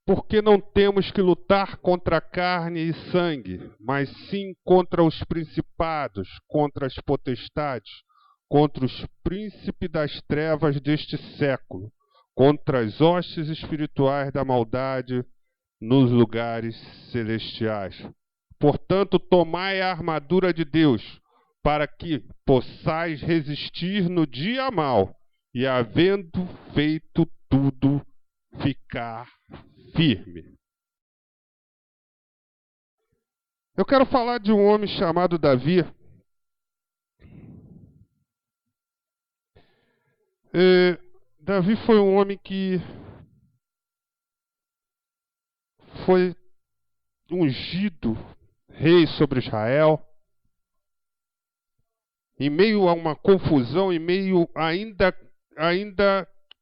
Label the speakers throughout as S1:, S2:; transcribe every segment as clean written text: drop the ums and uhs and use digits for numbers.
S1: Porque não temos que lutar contra carne e sangue, mas sim contra os principados, contra as potestades, contra os príncipes das trevas deste século, contra as hostes espirituais da maldade nos lugares celestiais. Portanto, tomai a armadura de Deus, para que possais resistir no dia mau, e havendo feito tudo, ficar firme. Eu quero falar de um homem chamado Davi. Davi foi um homem que foi ungido rei sobre Israel, em meio a uma confusão, em meio ainda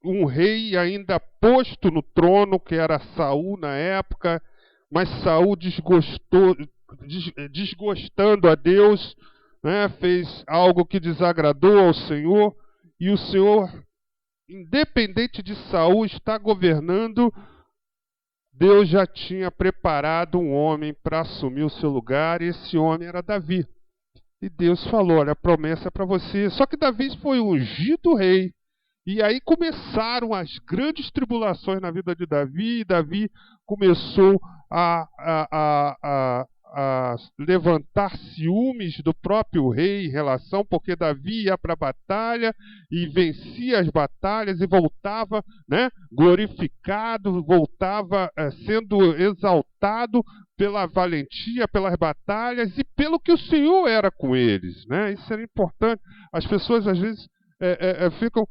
S1: um rei ainda posto no trono, que era Saul na época, mas Saul desgostando a Deus, né, fez algo que desagradou ao Senhor, e o Senhor, independente de Saul estar governando, Deus já tinha preparado um homem para assumir o seu lugar, e esse homem era Davi. E Deus falou, olha, a promessa é para você. Só que Davi foi ungido rei. E aí começaram as grandes tribulações na vida de Davi, e Davi começou a levantar ciúmes do próprio rei em relação, porque Davi ia para a batalha e vencia as batalhas e voltava, né, glorificado, voltava sendo exaltado pela valentia, pelas batalhas e pelo que o Senhor era com eles, né? Isso era importante. As pessoas às vezes ficam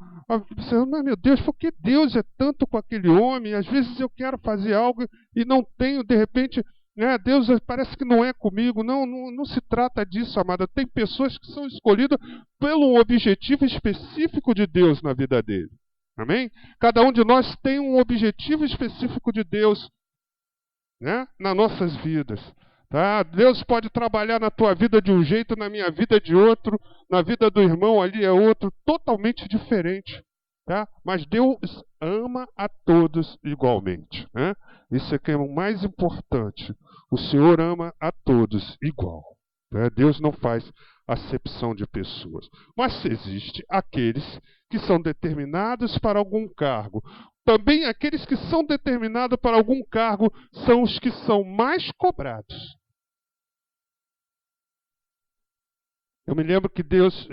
S1: pensando, mas meu Deus, por que Deus é tanto com aquele homem? Às vezes eu quero fazer algo e não tenho, de repente, né, Deus parece que não é comigo. Não se trata disso, amada. Tem pessoas que são escolhidas pelo objetivo específico de Deus na vida dele. Amém? Cada um de nós tem um objetivo específico de Deus, né, nas nossas vidas. Tá? Deus pode trabalhar na tua vida de um jeito, na minha vida de outro, na vida do irmão ali é outro, totalmente diferente. Tá? Mas Deus ama a todos igualmente. Né? Isso é que é o mais importante. O Senhor ama a todos igual. Né? Deus não faz acepção de pessoas. Mas existe aqueles que são determinados para algum cargo. Também aqueles que são determinados para algum cargo são os que são mais cobrados. Eu me lembro que Deus,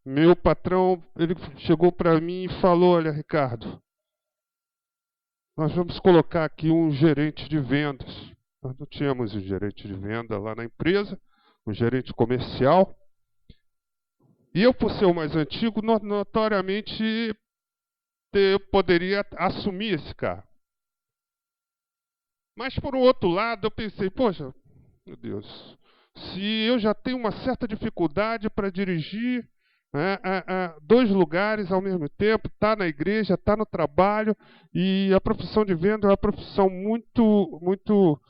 S1: meu patrão, ele chegou para mim e falou, olha, Ricardo, nós vamos colocar aqui um gerente de vendas. Nós não tínhamos um gerente de venda lá na empresa, um gerente comercial. E eu, por ser o mais antigo, notoriamente eu poderia assumir esse cargo. Mas, por um outro lado, eu pensei, poxa, meu Deus, se eu já tenho uma certa dificuldade para dirigir dois lugares ao mesmo tempo, está na igreja, está no trabalho, e a profissão de venda é uma profissão muito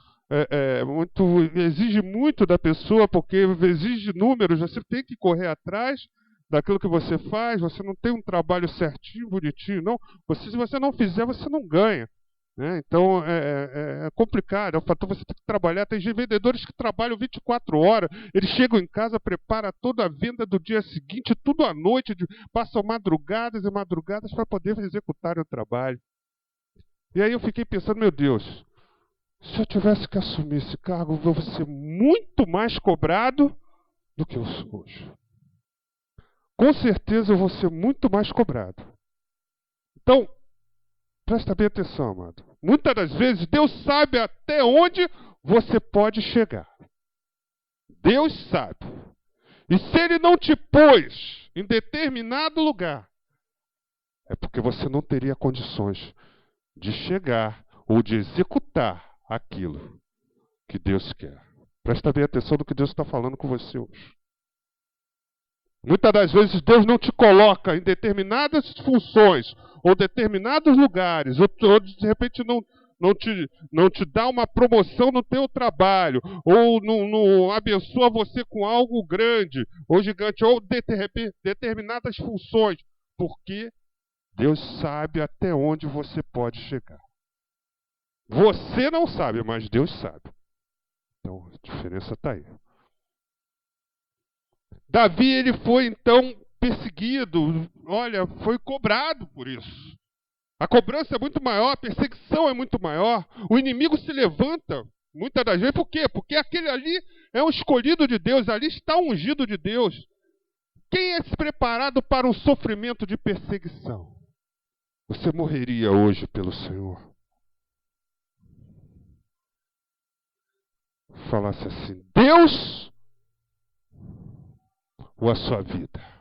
S1: exige muito da pessoa, porque exige números, você tem que correr atrás daquilo que você faz, você não tem um trabalho certinho, bonitinho, não. Se você não fizer, você não ganha. Né? Então é complicado, é um fator, você tem que trabalhar. Tem vendedores que trabalham 24 horas, eles chegam em casa, preparam toda a venda do dia seguinte, tudo à noite, passam madrugadas e madrugadas para poder executar o trabalho. E aí eu fiquei pensando, meu Deus, se eu tivesse que assumir esse cargo, eu vou ser muito mais cobrado do que eu sou hoje. Com certeza eu vou ser muito mais cobrado. Então, presta bem atenção, amado. Muitas das vezes Deus sabe até onde você pode chegar. Deus sabe. E se Ele não te pôs em determinado lugar, é porque você não teria condições de chegar ou de executar aquilo que Deus quer. Presta bem atenção no que Deus está falando com você hoje. Muitas das vezes Deus não te coloca em determinadas funções, ou determinados lugares, ou de repente não te dá uma promoção no teu trabalho, ou não abençoa você com algo grande, ou gigante, ou determinadas funções, porque Deus sabe até onde você pode chegar. Você não sabe, mas Deus sabe. Então, a diferença está aí. Davi, ele foi então perseguido, olha, foi cobrado por isso. A cobrança é muito maior, a perseguição é muito maior. O inimigo se levanta, muitas das vezes, por quê? Porque aquele ali é um escolhido de Deus, ali está um ungido de Deus. Quem é preparado para um sofrimento de perseguição? Você morreria hoje pelo Senhor. Falasse assim, Deus ou a sua vida?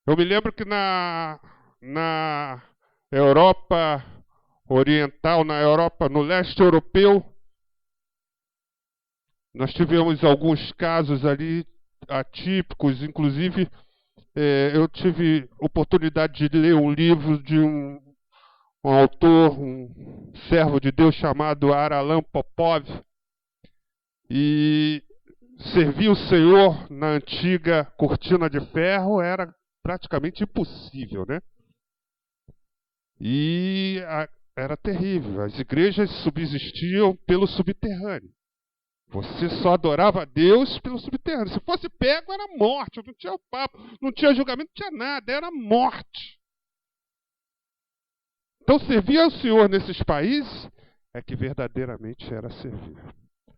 S1: Eu me lembro que na Europa Oriental, na Europa, no leste europeu, nós tivemos alguns casos ali atípicos, inclusive eu tive oportunidade de ler um livro de um autor, um servo de Deus chamado Aralan Popov, e servir o Senhor na antiga cortina de ferro era praticamente impossível, né? E era terrível. As igrejas subsistiam pelo subterrâneo. Você só adorava a Deus pelo subterrâneo. Se fosse pego, era morte. Não tinha papo, não tinha julgamento, não tinha nada. Era morte. Então, servir ao Senhor nesses países é que verdadeiramente era servir.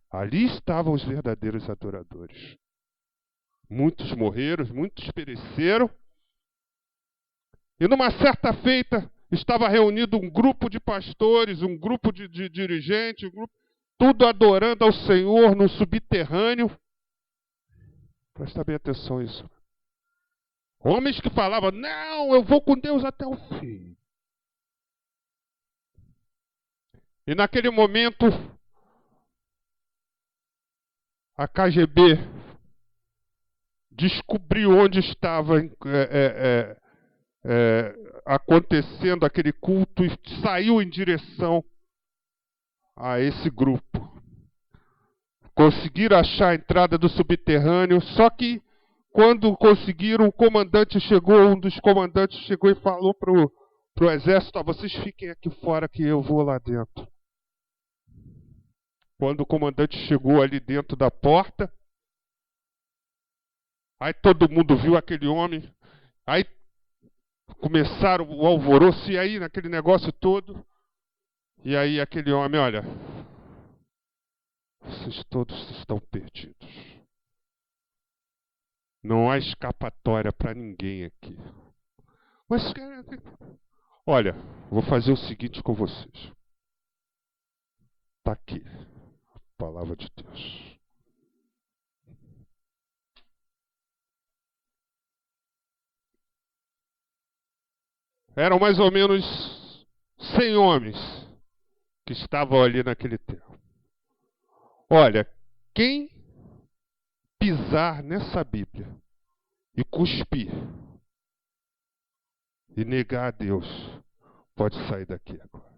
S1: Ali estavam os verdadeiros adoradores. Muitos morreram, muitos pereceram. E numa certa feita, estava reunido um grupo de pastores, um grupo de dirigentes, tudo adorando ao Senhor no subterrâneo. Presta bem atenção nisso. Homens que falavam, não, eu vou com Deus até o fim. E naquele momento, a KGB descobriu onde estava acontecendo aquele culto e saiu em direção a esse grupo. Conseguiram achar a entrada do subterrâneo, só que quando conseguiram, um dos comandantes chegou e falou pro exército, vocês fiquem aqui fora que eu vou lá dentro. Quando o comandante chegou ali dentro da porta, aí todo mundo viu aquele homem, aí começaram o alvoroço, e aí naquele negócio todo, e aí aquele homem, olha, vocês todos estão perdidos. Não há escapatória para ninguém aqui. Mas, olha, vou fazer o seguinte com vocês. Está aqui a palavra de Deus. Eram mais ou menos 100 homens que estavam ali naquele tempo. Olha, quem pisar nessa Bíblia e cuspir e negar a Deus, pode sair daqui agora.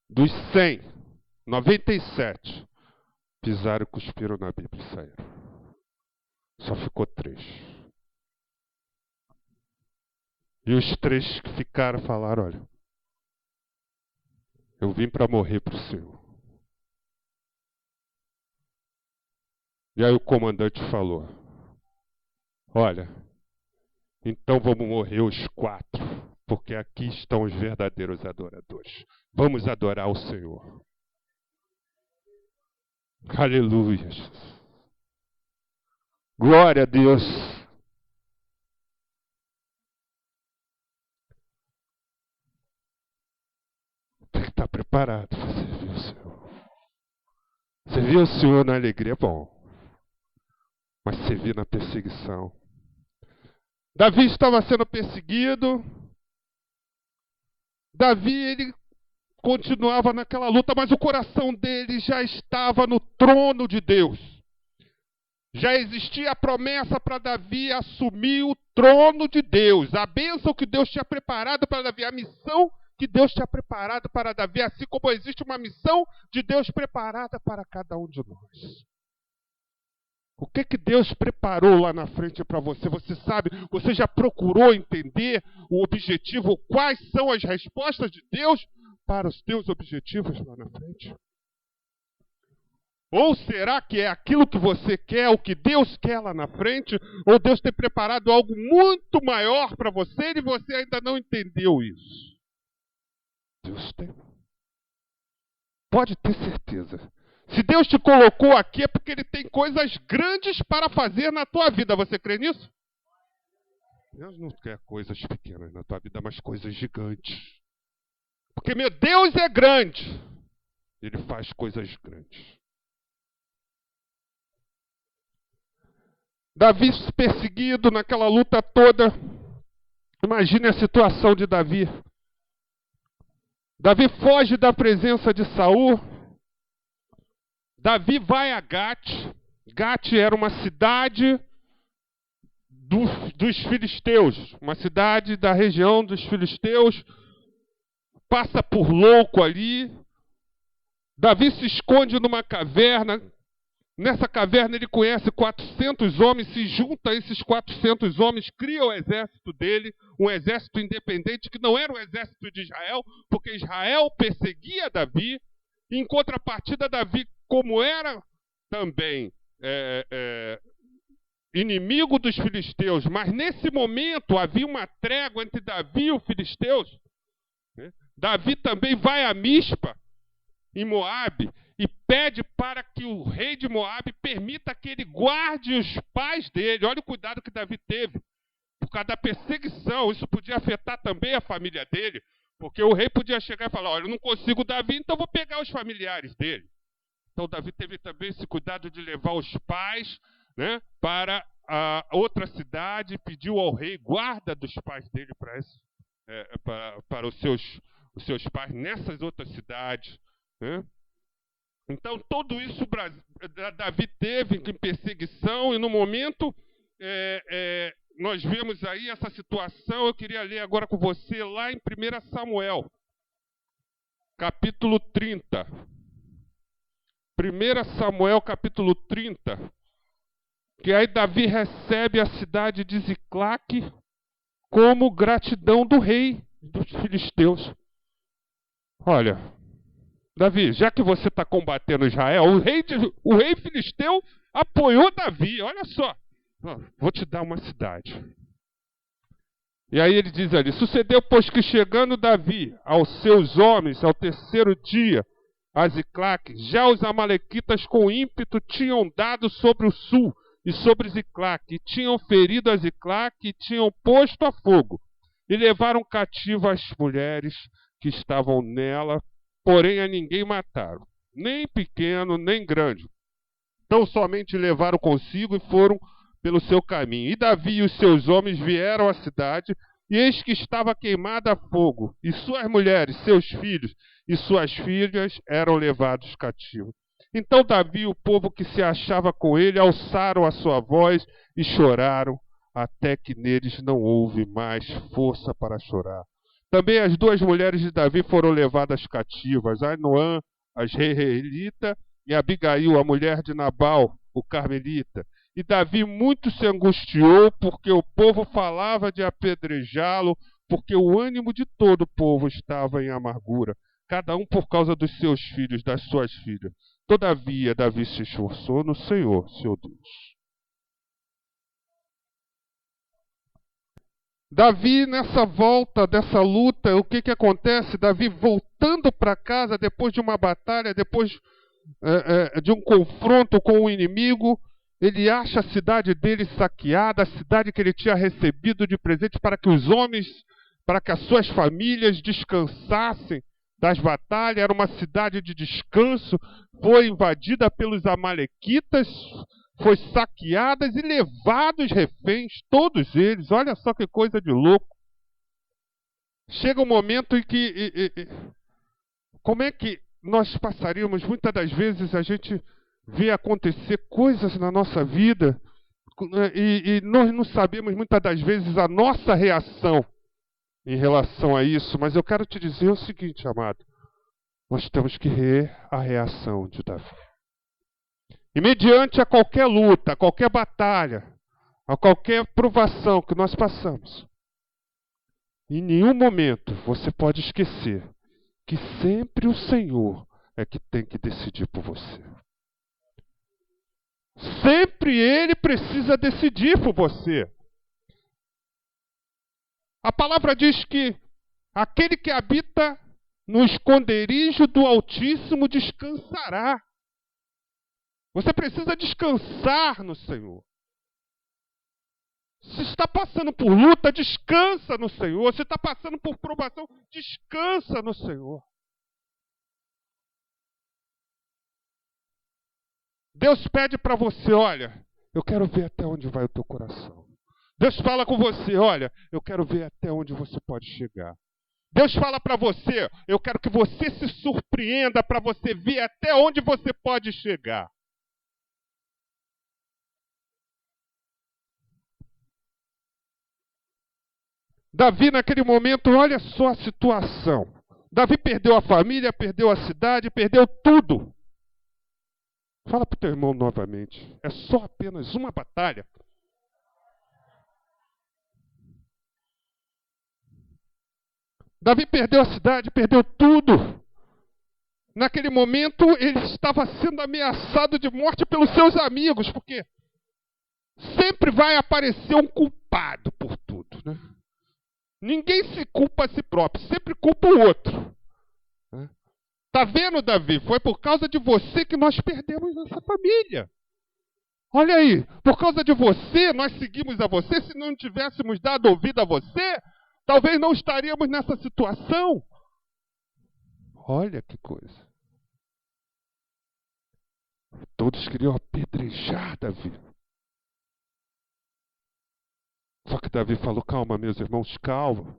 S1: Dos 100, 97 pisaram e cuspiram na Bíblia e saíram. Só ficou 3. E os 3 que ficaram falaram, olha, eu vim para morrer para o Senhor. E aí o comandante falou, olha, então vamos morrer os 4, porque aqui estão os verdadeiros adoradores. Vamos adorar o Senhor. Aleluia. Glória a Deus. Tem que estar preparado para servir o Senhor. Servir o Senhor na alegria é bom, mas servir na perseguição. Davi estava sendo perseguido. Davi, ele continuava naquela luta, mas o coração dele já estava no trono de Deus. Já existia a promessa para Davi assumir o trono de Deus, a bênção que Deus tinha preparado para Davi, a missão que Deus tinha preparado para Davi, assim como existe uma missão de Deus preparada para cada um de nós. O que que Deus preparou lá na frente para você? Você sabe, você já procurou entender o objetivo, quais são as respostas de Deus para os teus objetivos lá na frente? Ou será que é aquilo que você quer, o que Deus quer lá na frente? Ou Deus tem preparado algo muito maior para você e você ainda não entendeu isso? Deus tem. Pode ter certeza. Se Deus te colocou aqui é porque Ele tem coisas grandes para fazer na tua vida. Você crê nisso? Deus não quer coisas pequenas na tua vida, mas coisas gigantes. Porque meu Deus é grande. Ele faz coisas grandes. Davi perseguido naquela luta toda. Imagine a situação de Davi. Davi foge da presença de Saul. Davi vai a Gate. Gate era uma cidade dos filisteus. Uma cidade da região dos filisteus. Passa por louco ali. Davi se esconde numa caverna. Nessa caverna ele conhece 400 homens, se junta a esses 400 homens, cria o exército dele, um exército independente que não era o exército de Israel, porque Israel perseguia Davi. Em contrapartida, Davi, como era também inimigo dos filisteus, mas nesse momento havia uma trégua entre Davi e os filisteus. Né? Davi também vai a Mispa, em Moabe, e pede para que o rei de Moabe permita que ele guarde os pais dele. Olha o cuidado que Davi teve. Por causa da perseguição, isso podia afetar também a família dele. Porque o rei podia chegar e falar, olha, eu não consigo Davi, então vou pegar os familiares dele. Então Davi teve também esse cuidado de levar os pais, né, para a outra cidade, e pediu ao rei guarda dos pais dele para os seus pais nessas outras cidades. Né? Então, tudo isso Davi teve em perseguição, e no momento nós vemos aí essa situação. Eu queria ler agora com você lá em 1 Samuel, capítulo 30. 1 Samuel, capítulo 30, que aí Davi recebe a cidade de Ziclaque como gratidão do rei dos filisteus. Olha, Davi, já que você está combatendo Israel, o rei filisteu apoiou Davi. Olha só, vou te dar uma cidade. E aí ele diz ali, sucedeu, pois que chegando Davi aos seus homens, ao terceiro dia, a Ziclaque, já os amalequitas com ímpeto tinham dado sobre o sul e sobre Ziclaque, e tinham ferido a Ziclaque e tinham posto a fogo, e levaram cativo as mulheres que estavam nela, porém a ninguém mataram, nem pequeno, nem grande. Então somente levaram consigo e foram pelo seu caminho. E Davi e os seus homens vieram à cidade, e eis que estava queimada a fogo, e suas mulheres, seus filhos e suas filhas eram levados cativos. Então Davi e o povo que se achava com ele alçaram a sua voz e choraram, até que neles não houve mais força para chorar. Também as duas mulheres de Davi foram levadas cativas, Ainoã, a Jezreelita, e Abigail, a mulher de Nabal, o carmelita. E Davi muito se angustiou, porque o povo falava de apedrejá-lo, porque o ânimo de todo o povo estava em amargura, cada um por causa dos seus filhos, das suas filhas. Todavia, Davi se esforçou no Senhor, seu Deus. Davi, nessa volta dessa luta, o que acontece? Davi voltando para casa depois de uma batalha, depois de um confronto com o inimigo, ele acha a cidade dele saqueada, a cidade que ele tinha recebido de presente para que os homens, para que as suas famílias descansassem das batalhas. Era uma cidade de descanso, foi invadida pelos amalequitas, foi saqueada e levados reféns, todos eles. Olha só que coisa de louco. Chega um momento em que... como é que nós passaríamos? Muitas das vezes a gente vê acontecer coisas na nossa vida e nós não sabemos muitas das vezes a nossa reação em relação a isso. Mas eu quero te dizer o seguinte, amado. Nós temos que ver a reação de Davi. E mediante a qualquer luta, a qualquer batalha, a qualquer provação que nós passamos, em nenhum momento você pode esquecer que sempre o Senhor é que tem que decidir por você. Sempre Ele precisa decidir por você. A palavra diz que aquele que habita no esconderijo do Altíssimo descansará. Você precisa descansar no Senhor. Se está passando por luta, descansa no Senhor. Se está passando por provação, descansa no Senhor. Deus pede para você, olha, eu quero ver até onde vai o teu coração. Deus fala com você, olha, eu quero ver até onde você pode chegar. Deus fala para você, eu quero que você se surpreenda para você ver até onde você pode chegar. Davi, naquele momento, olha só a situação. Davi perdeu a família, perdeu a cidade, perdeu tudo. Fala para o teu irmão novamente. É só apenas uma batalha. Davi perdeu a cidade, perdeu tudo. Naquele momento, ele estava sendo ameaçado de morte pelos seus amigos, porque sempre vai aparecer um culpado por tudo, né? Ninguém se culpa a si próprio, sempre culpa o outro. Tá vendo, Davi? Foi por causa de você que nós perdemos nossa família. Olha aí, por causa de você, nós seguimos a você. Se não tivéssemos dado ouvido a você, talvez não estaríamos nessa situação. Olha que coisa. Todos queriam apedrejar Davi. Só que Davi falou, calma, meus irmãos, calma.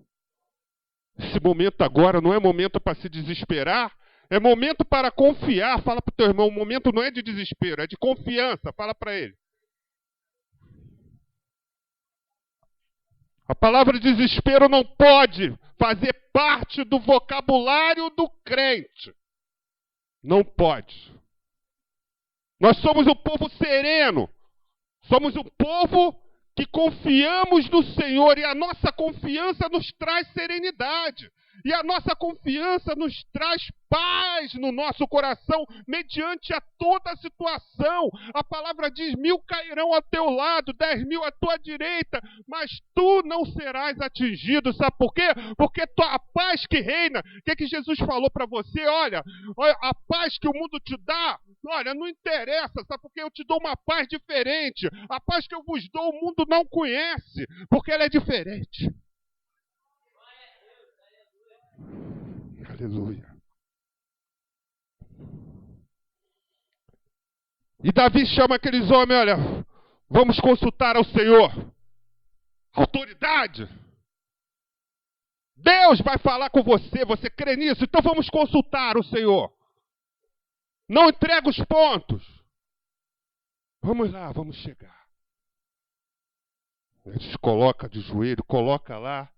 S1: Esse momento agora não é momento para se desesperar, é momento para confiar. Fala para o teu irmão, o momento não é de desespero, é de confiança. Fala para ele. A palavra desespero não pode fazer parte do vocabulário do crente. Não pode. Nós somos um povo sereno. Somos um povo que confiamos no Senhor e a nossa confiança nos traz serenidade. E a nossa confiança nos traz paz no nosso coração, mediante a toda a situação. A palavra diz, 1000 cairão ao teu lado, 10.000 à tua direita, mas tu não serás atingido. Sabe por quê? Porque a paz que reina, o que Jesus falou para você? Olha, a paz que o mundo te dá, olha, não interessa, sabe por quê? Eu te dou uma paz diferente. A paz que eu vos dou, o mundo não conhece, porque ela é diferente. Aleluia. E Davi chama aqueles homens, olha, vamos consultar ao Senhor. Autoridade. Deus vai falar com você, você crê nisso? Então vamos consultar o Senhor. Não entrega os pontos. Vamos lá, vamos chegar. Ele se coloca de joelho, coloca lá.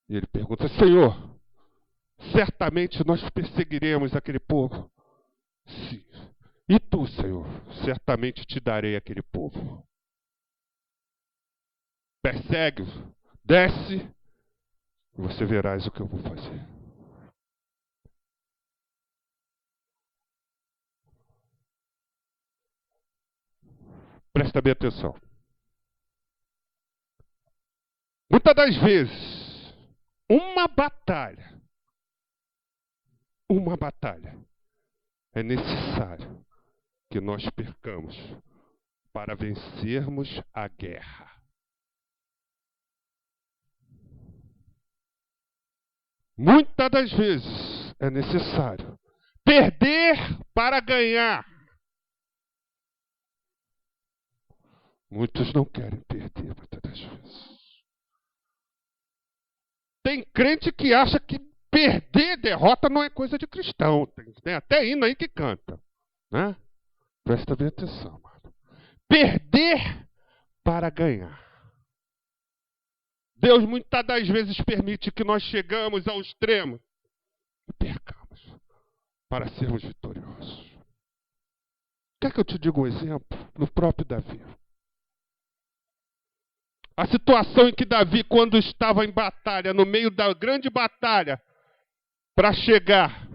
S1: E ele pergunta, Senhor, certamente nós perseguiremos aquele povo. Sim. E tu, Senhor, certamente te darei aquele povo. Persegue-os, desce, e você verás o que eu vou fazer. Presta bem atenção. Muitas das vezes, uma batalha é necessário que nós percamos para vencermos a guerra. Muitas das vezes é necessário perder para ganhar. Muitos não querem perder muitas das vezes. Tem crente que acha que perder derrota não é coisa de cristão. Tem até hino aí que canta. Né? Presta bem atenção, mano. Perder para ganhar. Deus muitas das vezes permite que nós chegamos ao extremo e percamos para sermos vitoriosos. Quer que eu te diga um exemplo? No próprio Davi. A situação em que Davi, quando estava em batalha, no meio da grande batalha, para chegar,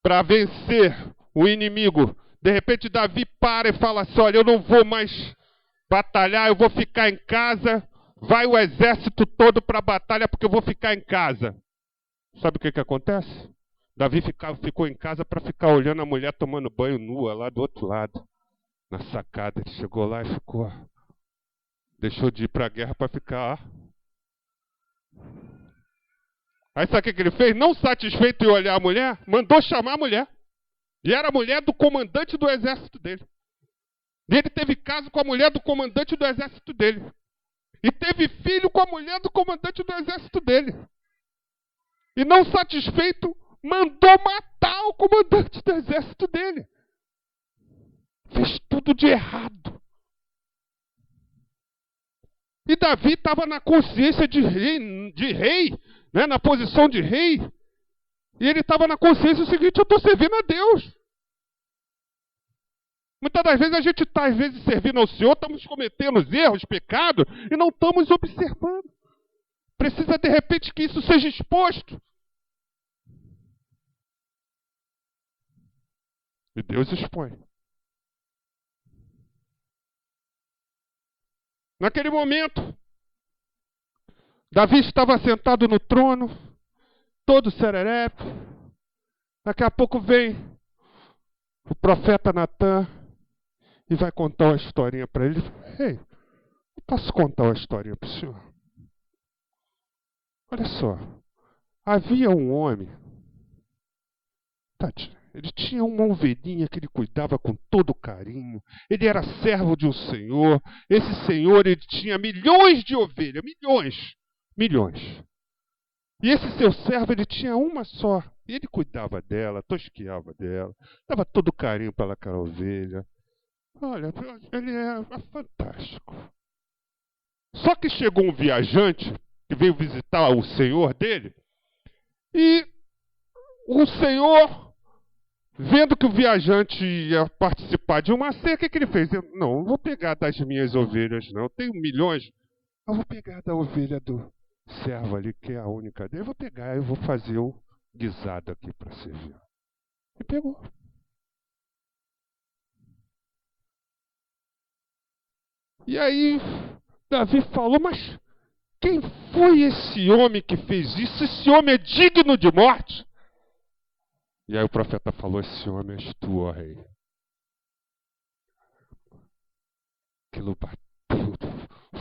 S1: para vencer o inimigo, de repente Davi para e fala assim: olha, eu não vou mais batalhar, eu vou ficar em casa. Vai o exército todo para a batalha porque eu vou ficar em casa. Sabe o que acontece? Davi ficou em casa para ficar olhando a mulher tomando banho nua lá do outro lado, na sacada. Ele chegou lá e ficou... Deixou de ir para a guerra para ficar... Aí sabe o que ele fez? Não satisfeito em olhar a mulher, mandou chamar a mulher. E era a mulher do comandante do exército dele. E ele teve caso com a mulher do comandante do exército dele. E teve filho com a mulher do comandante do exército dele. E não satisfeito, mandou matar o comandante do exército dele. Fez tudo de errado. E Davi estava na consciência de rei, né, na posição de rei. E ele estava na consciência o seguinte: eu estou servindo a Deus. Muitas das vezes a gente está, às vezes, servindo ao Senhor, estamos cometendo erros, pecados, e não estamos observando. Precisa, de repente, que isso seja exposto. E Deus expõe. Naquele momento, Davi estava sentado no trono, todo serelepe. Daqui a pouco vem o profeta Natan e vai contar uma historinha para ele. Ei, eu posso contar uma historinha para o senhor? Olha só, havia um homem, tadinho, ele tinha uma ovelhinha que ele cuidava com todo carinho. Ele era servo de um senhor. Esse senhor, ele tinha milhões de ovelhas, milhões. E esse seu servo, ele tinha uma só. E ele cuidava dela, tosqueava dela, dava todo carinho para aquela ovelha. Olha, ele era fantástico. Só que chegou um viajante que veio visitar o senhor dele. E o senhor, vendo que o viajante ia participar de uma ceia, o que ele fez? Não vou pegar das minhas ovelhas, não. Eu tenho milhões. Eu vou pegar da ovelha do servo ali, que é a única dele. Eu vou pegar, eu vou fazer o guisado aqui para servir. E pegou. E aí, Davi falou: mas quem foi esse homem que fez isso? Esse homem é digno de morte. E aí o profeta falou: esse homem és tu, ó rei. Aquilo bateu.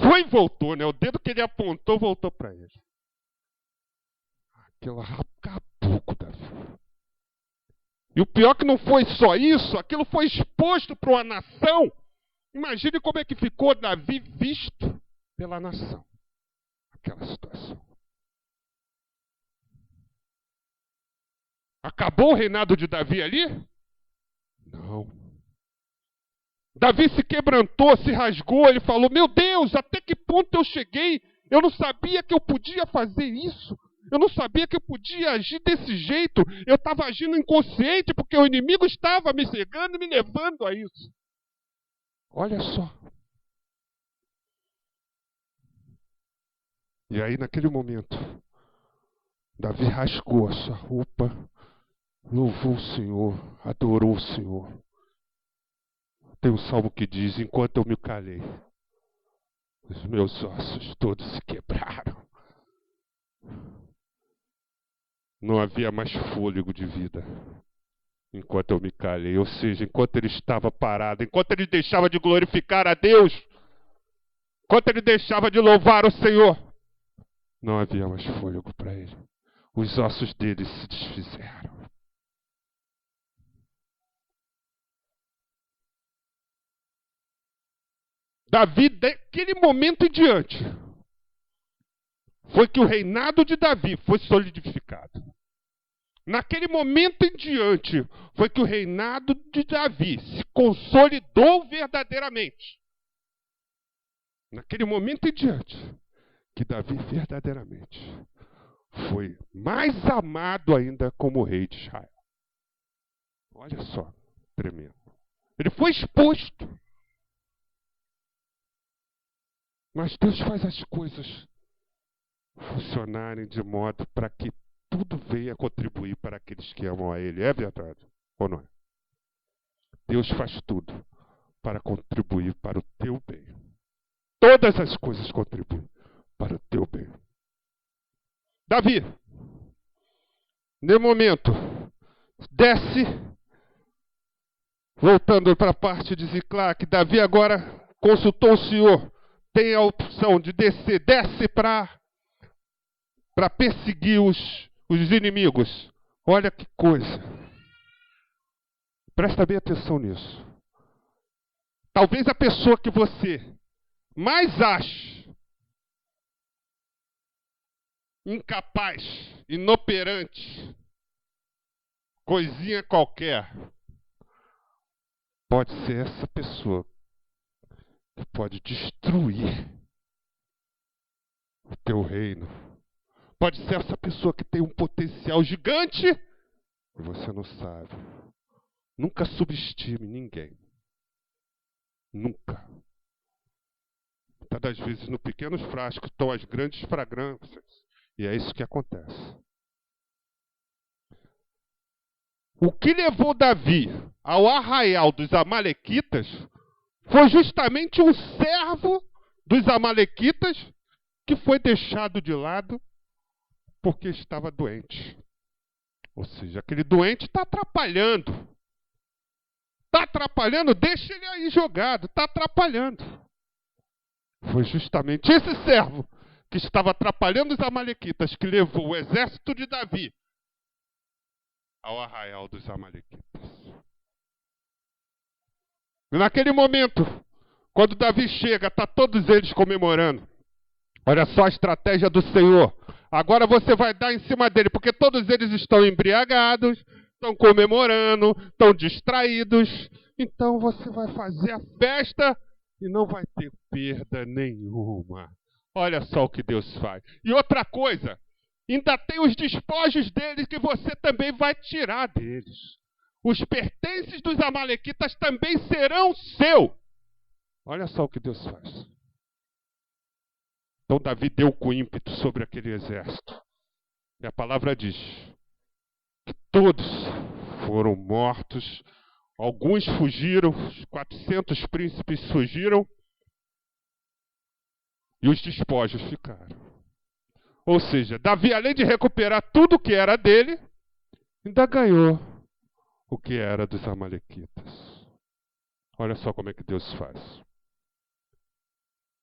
S1: Foi e voltou, né? O dedo que ele apontou voltou para ele. Aquilo acabou com Davi. E o pior que não foi só isso, aquilo foi exposto para uma nação. Imagine como é que ficou Davi visto pela nação. Aquela situação. Acabou o reinado de Davi ali? Não. Davi se quebrantou, se rasgou, ele falou: meu Deus, até que ponto eu cheguei? Eu não sabia que eu podia fazer isso. Eu não sabia que eu podia agir desse jeito. Eu estava agindo inconsciente porque o inimigo estava me cegando e me levando a isso. Olha só. E aí, naquele momento, Davi rasgou a sua roupa, louvou o Senhor, adorou o Senhor. Tem um salmo que diz: enquanto eu me calei, os meus ossos todos se quebraram. Não havia mais fôlego de vida enquanto eu me calei. Ou seja, enquanto ele estava parado, enquanto ele deixava de glorificar a Deus, enquanto ele deixava de louvar o Senhor, não havia mais fôlego para ele. Os ossos dele se desfizeram. Davi, daquele momento em diante, foi que o reinado de Davi foi solidificado. Naquele momento em diante, foi que o reinado de Davi se consolidou verdadeiramente. Naquele momento em diante, que Davi verdadeiramente foi mais amado ainda como rei de Israel. Olha só. tremendo. Ele foi exposto. Mas Deus faz as coisas funcionarem de modo para que tudo venha contribuir para aqueles que amam a Ele. É verdade ou não é? Deus faz tudo para contribuir para o teu bem. Todas as coisas contribuem para o teu bem. Davi, no momento, desce, voltando para a parte de Ziclac, Davi agora consultou o Senhor. Tem a opção de descer, desce para perseguir os inimigos. Olha que coisa. Presta bem atenção nisso. Talvez a pessoa que você mais acha incapaz, inoperante, coisinha qualquer, pode ser essa pessoa que pode destruir o teu reino. Pode ser essa pessoa que tem um potencial gigante e você não sabe. Nunca subestime ninguém. Nunca. Muitas das vezes no pequenos frascos estão as grandes fragrâncias. E é isso que acontece. O que levou Davi ao arraial dos amalequitas foi justamente um servo dos amalequitas que foi deixado de lado porque estava doente. Ou seja, aquele doente está atrapalhando. Está atrapalhando, deixa ele aí jogado. Está atrapalhando. Foi justamente esse servo que estava atrapalhando os amalequitas que levou o exército de Davi ao arraial dos amalequitas. E naquele momento, quando Davi chega, está todos eles comemorando. Olha só a estratégia do Senhor. Agora você vai dar em cima dele, porque todos eles estão embriagados, estão comemorando, estão distraídos. Então você vai fazer a festa e não vai ter perda nenhuma. Olha só o que Deus faz. E outra coisa, ainda tem os despojos deles que você também vai tirar deles. Os pertences dos amalequitas também serão seu. Olha só o que Deus faz. Então Davi deu com ímpeto sobre aquele exército. E a palavra diz que todos foram mortos. Alguns fugiram, os 400 príncipes fugiram. E os despojos ficaram. Ou seja, Davi, além de recuperar tudo que era dele, ainda ganhou o que era dos amalequitas. Olha só como é que Deus faz.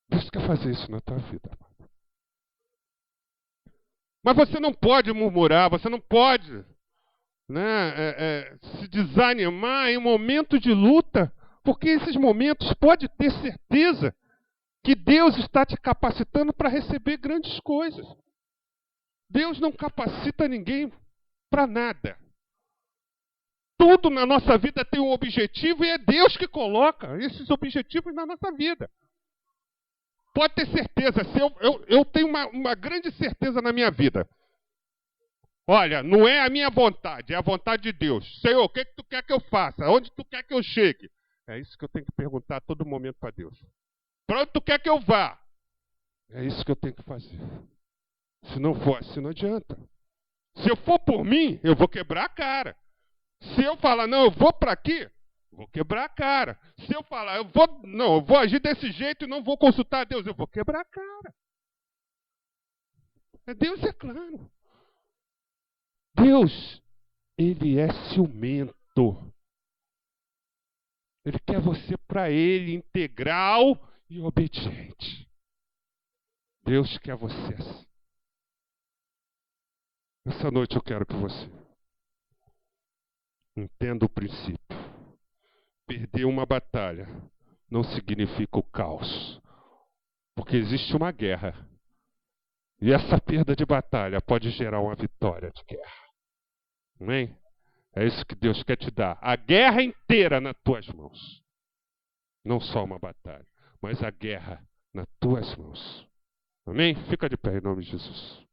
S1: Deus quer fazer isso na tua vida, amado. Mas você não pode murmurar, você não pode se desanimar em momentos de luta, porque esses momentos pode ter certeza que Deus está te capacitando para receber grandes coisas. Deus não capacita ninguém para nada. Tudo na nossa vida tem um objetivo e é Deus que coloca esses objetivos na nossa vida. Pode ter certeza, se eu tenho uma grande certeza na minha vida. Olha, não é a minha vontade, é a vontade de Deus. Senhor, o que tu quer que eu faça? Onde tu quer que eu chegue? É isso que eu tenho que perguntar a todo momento para Deus. Para onde tu quer que eu vá? É isso que eu tenho que fazer. Se não for assim, não adianta. Se eu for por mim, eu vou quebrar a cara. Se eu falar, não, eu vou para aqui, vou quebrar a cara. Se eu falar, eu vou agir desse jeito e não vou consultar a Deus, eu vou quebrar a cara. Deus é claro. Deus, Ele é ciumento. Ele quer você para Ele integral e obediente. Deus quer você assim. Essa noite eu quero que você entenda o princípio. Perder uma batalha não significa o caos. Porque existe uma guerra. E essa perda de batalha pode gerar uma vitória de guerra. Amém? É isso que Deus quer te dar. A guerra inteira nas tuas mãos. Não só uma batalha, mas a guerra nas tuas mãos. Amém? Fica de pé em nome de Jesus.